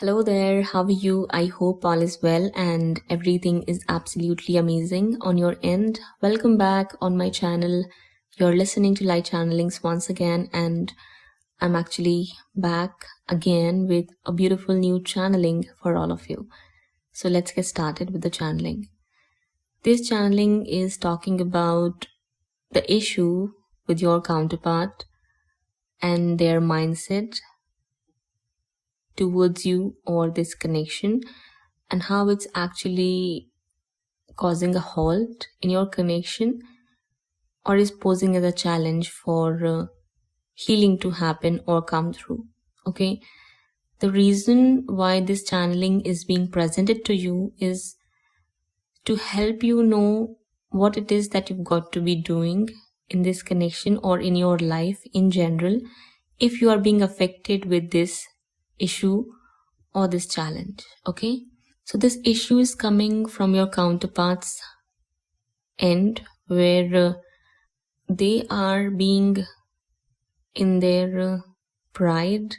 Hello there, how are you? I hope all is well and everything is absolutely amazing on your end. Welcome back on my channel. You're listening to Light Channelings once again, and I'm actually back again with a beautiful new channeling for all of you. So let's get started with the channeling. This channeling is talking about the issue with your counterpart and their mindset towards you or this connection, and how it's actually causing a halt in your connection or is posing as a challenge for healing to happen or come through. Okay, the reason why this channeling is being presented to you is to help you know what it is that you've got to be doing in this connection or in your life in general if you are being affected with this issue or this challenge. Okay, so this issue is coming from your counterpart's end, where they are being in their pride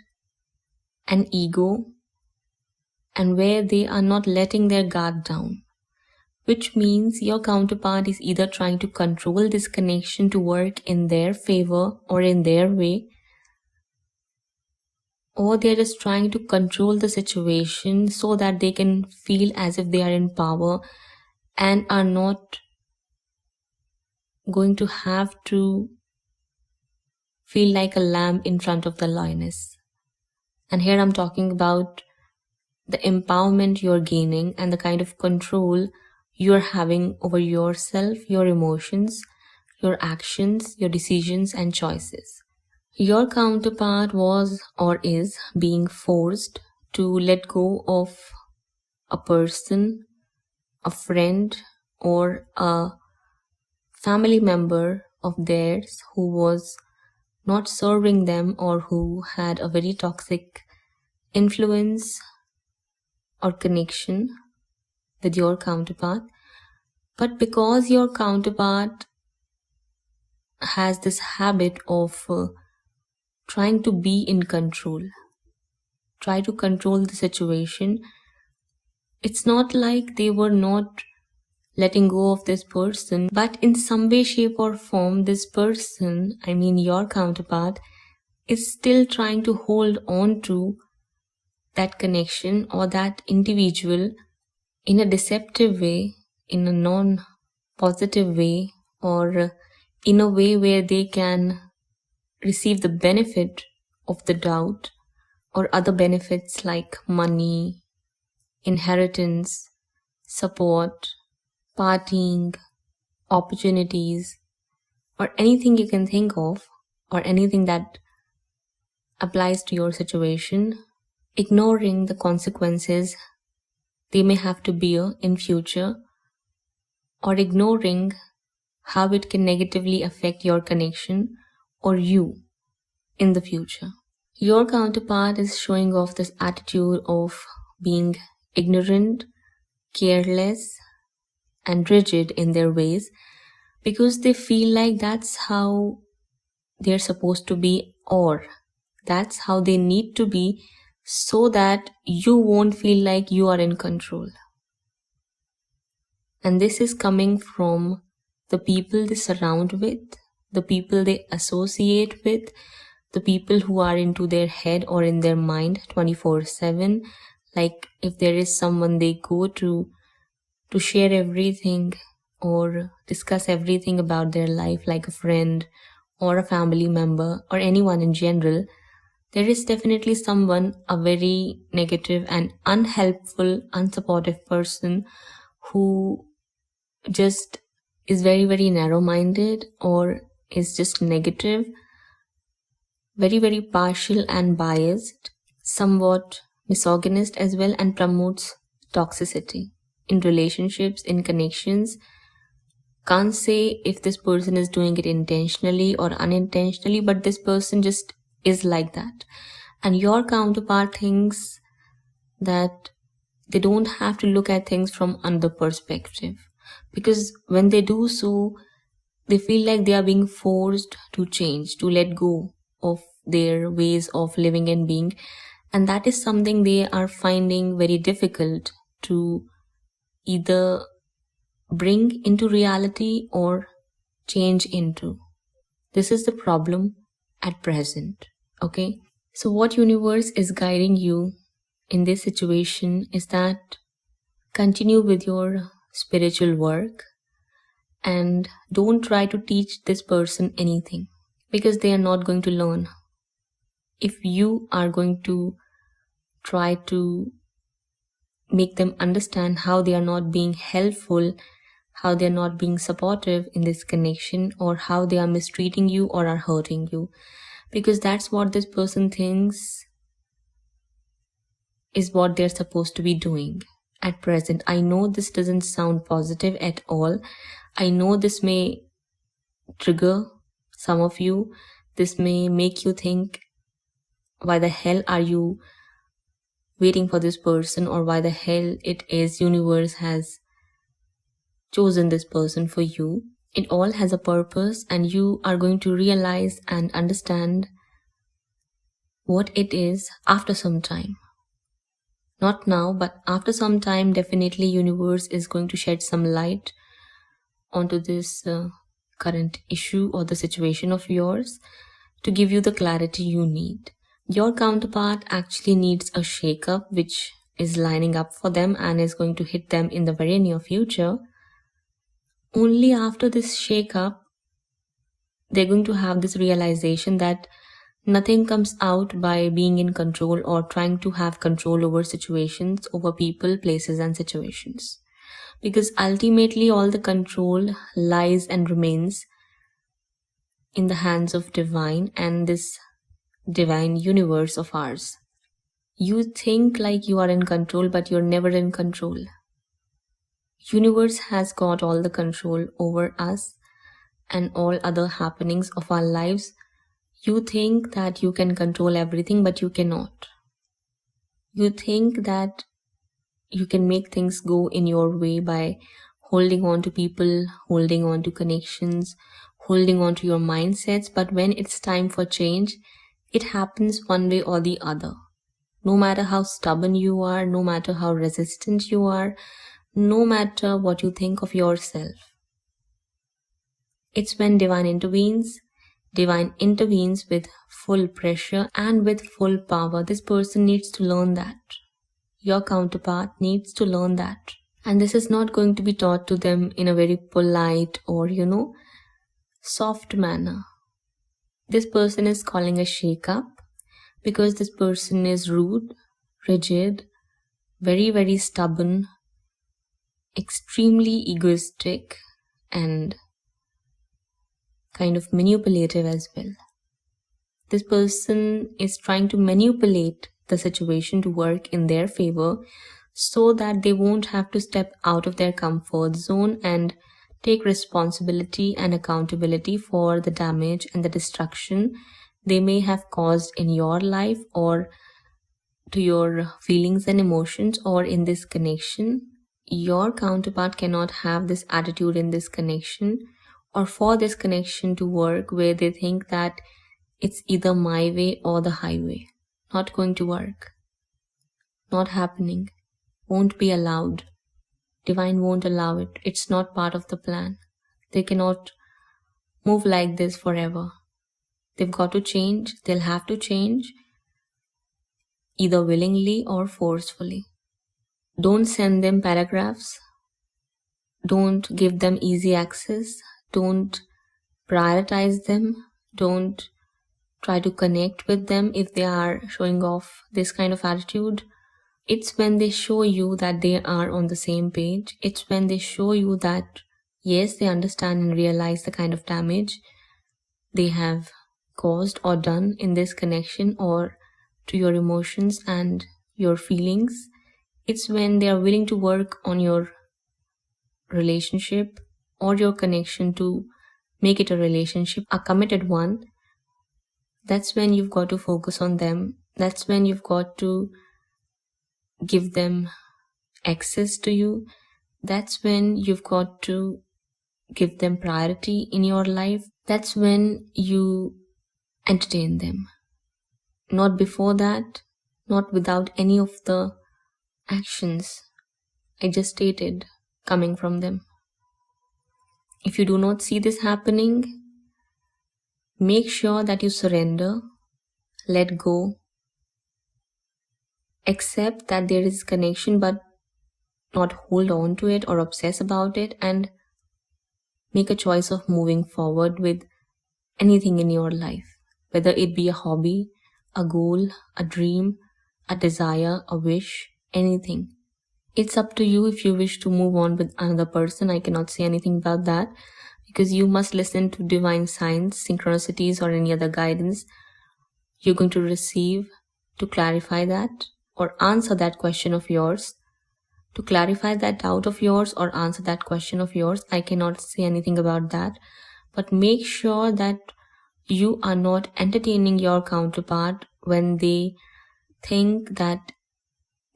and ego, and where they are not letting their guard down, which means your counterpart is either trying to control this connection to work in their favor or in their way, or they're just trying to control the situation so that they can feel as if they are in power and are not going to have to feel like a lamb in front of the lioness. And here I'm talking about the empowerment you're gaining and the kind of control you're having over yourself, your emotions, your actions, your decisions and choices. Your counterpart was or is being forced to let go of a person, a friend, or a family member of theirs who was not serving them or who had a very toxic influence or connection with your counterpart. But because your counterpart has this habit of trying to be in control, try to control the situation, it's not like they were not letting go of this person, but in some way, shape or form, this person, I mean your counterpart, is still trying to hold on to that connection or that individual in a deceptive way, in a non-positive way, or in a way where they can receive the benefit of the doubt or other benefits like money, inheritance, support, partying, opportunities, or anything you can think of, or anything that applies to your situation, ignoring the consequences they may have to bear in future, or ignoring how it can negatively affect your connection or you in the future. Your counterpart is showing off this attitude of being ignorant, careless, and rigid in their ways because they feel like that's how they're supposed to be, or that's how they need to be, so that you won't feel like you are in control. And this is coming from the people they surround with, the people they associate with, the people who are into their head or in their mind 24/7. Like if there is someone they go to share everything or discuss everything about their life, like a friend or a family member or anyone in general, there is definitely someone, a very negative and unhelpful, unsupportive person who just is very, very narrow-minded or is just negative, very, very partial and biased, somewhat misogynist as well, and promotes toxicity in relationships, in connections. Can't say if this person is doing it intentionally or unintentionally, but this person just is like that. And your counterpart thinks that they don't have to look at things from another perspective, because when they do so, they feel like they are being forced to change, to let go of their ways of living and being, And that is something they are finding very difficult to either bring into reality or change into. This is the problem at present. Okay. So what universe is guiding you in this situation is that continue with your spiritual work and don't try to teach this person anything, because they are not going to learn. If you are going to try to make them understand how they are not being helpful, how they are not being supportive in this connection, or how they are mistreating you or are hurting you, because that's what this person thinks is what they're supposed to be doing at present. I know this doesn't sound positive at all. I know this may trigger some of you. This may make you think, why the hell are you waiting for this person, or why the hell it is universe has chosen this person for you. It all has a purpose, and you are going to realize and understand what it is after some time. Not now, but after some time, definitely universe is going to shed some light onto this current issue or the situation of yours to give you the clarity you need. Your counterpart actually needs a shakeup, which is lining up for them and is going to hit them in the very near future. Only after this shakeup, they're going to have this realization that nothing comes out by being in control or trying to have control over situations, over people, places, and situations. Because ultimately, all the control lies and remains in the hands of divine and this divine universe of ours. You think like you are in control, but you're never in control. Universe has got all the control over us and all other happenings of our lives. You think that you can control everything, but you cannot. You think that you can make things go in your way by holding on to people, holding on to connections, holding on to your mindsets, but when it's time for change, it happens one way or the other. No matter how stubborn you are, no matter how resistant you are, no matter what you think of yourself. It's when divine intervenes with full pressure and with full power. This person needs to learn that. Your counterpart needs to learn that. And this is not going to be taught to them in a very polite or, soft manner. This person is calling a shakeup because this person is rude, rigid, very, very stubborn, extremely egoistic, and kind of manipulative as well. This person is trying to manipulate the situation to work in their favor so that they won't have to step out of their comfort zone and take responsibility and accountability for the damage and the destruction they may have caused in your life or to your feelings and emotions or in this connection. Your counterpart cannot have this attitude in this connection or for this connection to work where they think that it's either my way or the highway. Not going to work. Not happening. Won't be allowed. Divine won't allow it. It's not part of the plan. They cannot move like this forever. They've got to change. They'll have to change either willingly or forcefully. Don't send them paragraphs. Don't give them easy access. Don't prioritize them. Don't try to connect with them if they are showing off this kind of attitude. It's when they show you that they are on the same page. It's when they show you that, yes, they understand and realize the kind of damage they have caused or done in this connection or to your emotions and your feelings. It's when they are willing to work on your relationship or your connection to make it a relationship, a committed one. That's when you've got to focus on them. That's when you've got to give them access to you. That's when you've got to give them priority in your life. That's when you entertain them. Not before that. not without any of the actions I just stated coming from them. If you do not see this happening, make sure that you surrender, let go, accept that there is connection, but not hold on to it or obsess about it, and make a choice of moving forward with anything in your life, whether it be a hobby, a goal, a dream, a desire, a wish, anything. It's up to you if you wish to move on with another person. I cannot say anything about that because you must listen to divine signs, synchronicities, or any other guidance you're going to receive to clarify that or answer that question of yours. To clarify that doubt of yours or answer that question of yours, I cannot say anything about that. But make sure that you are not entertaining your counterpart when they think that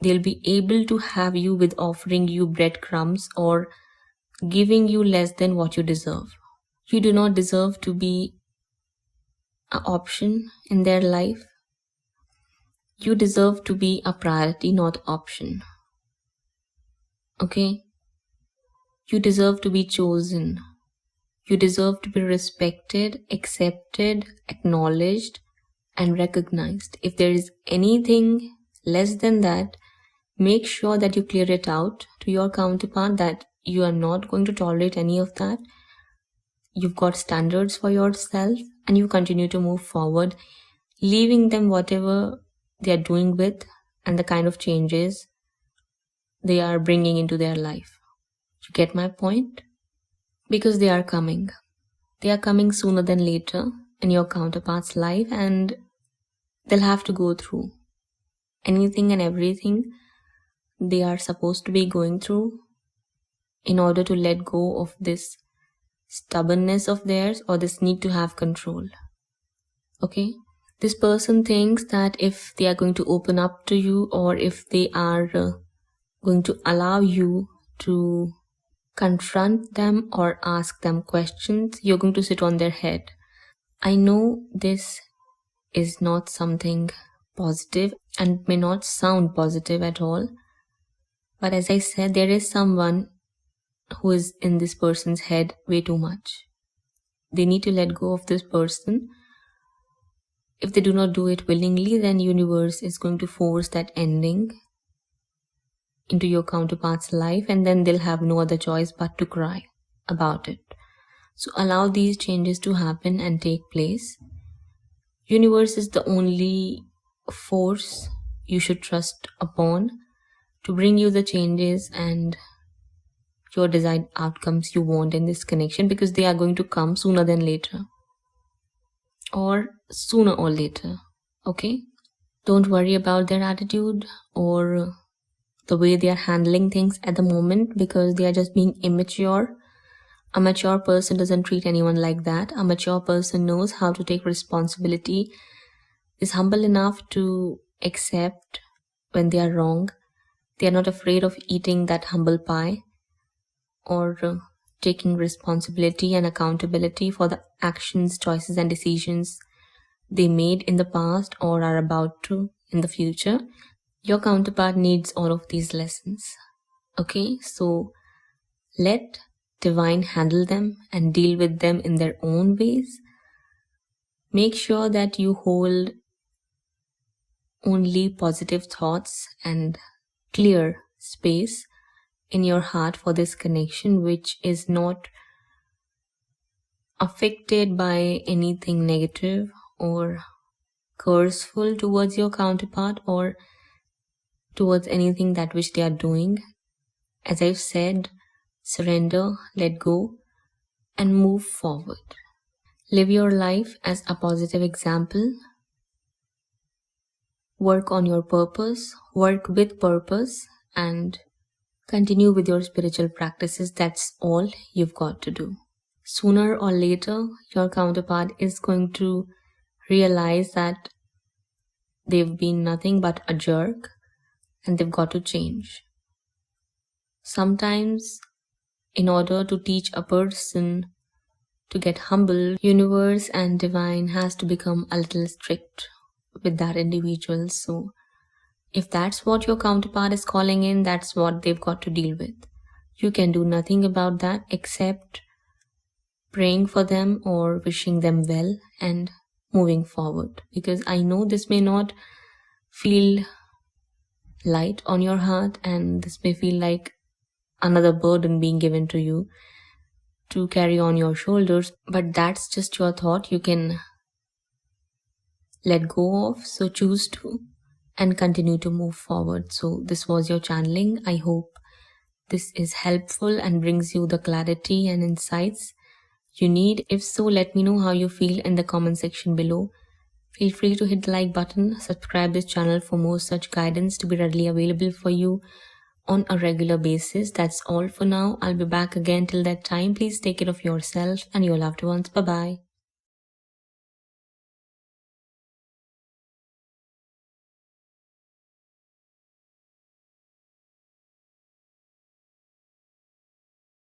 they'll be able to have you with offering you breadcrumbs or giving you less than what you deserve. You do not deserve to be an option in their life. You deserve to be a priority, not option. Okay? You deserve to be chosen. You deserve to be respected, accepted, acknowledged, and recognized. If there is anything less than that, make sure that you clear it out to your counterpart that you are not going to tolerate any of that. You've got standards for yourself and you continue to move forward, leaving them whatever they are doing with and the kind of changes they are bringing into their life. You get my point? Because they are coming. They are coming sooner than later in your counterpart's life, and they'll have to go through anything and everything they are supposed to be going through in order to let go of this stubbornness of theirs or this need to have control. Okay? This person thinks that if they are going to open up to you or if they are going to allow you to confront them or ask them questions, you're going to sit on their head. I know this is not something positive and may not sound positive at all. But as I said, there is someone who is in this person's head way too much. They need to let go of this person. If they do not do it willingly, then universe is going to force that ending into your counterpart's life, and then they'll have no other choice but to cry about it. So allow these changes to happen and take place. Universe is the only force you should trust upon to bring you the changes and your desired outcomes you want in this connection, because they are going to come sooner than later or sooner or later. Okay? Don't worry about their attitude or the way they are handling things at the moment, because they are just being immature. A mature person doesn't treat anyone like that. A mature person knows how to take responsibility, is humble enough to accept when they are wrong. They are not afraid of eating that humble pie or taking responsibility and accountability for the actions, choices, and decisions they made in the past or are about to in the future. Your counterpart needs all of these lessons. Okay, so let divine handle them and deal with them in their own ways. Make sure that you hold only positive thoughts and clear space in your heart for this connection, which is not affected by anything negative or curseful towards your counterpart or towards anything that which they are doing. As I've said, surrender, let go, and move forward. Live your life as a positive example. Work on your purpose, work with purpose, and continue with your spiritual practices. That's all you've got to do. Sooner or later, your counterpart is going to realize that they've been nothing but a jerk and they've got to change. Sometimes, in order to teach a person to get humble, universe and divine has to become a little strict with that individual. So If that's what your counterpart is calling in, that's what they've got to deal with. You can do nothing about that except praying for them or wishing them well and moving forward. Because I know this may not feel light on your heart, and this may feel like another burden being given to you to carry on your shoulders, but that's just your thought. You can let go of, so choose to, and continue to move forward. So this was your channeling. I hope this is helpful and brings you the clarity and insights you need. If so, let me know how you feel in the comment section below. Feel free to hit the like button, subscribe this channel for more such guidance to be readily available for you on a regular basis. That's all for now. I'll be back again. Till that time, please take care of yourself and your loved ones. Bye bye.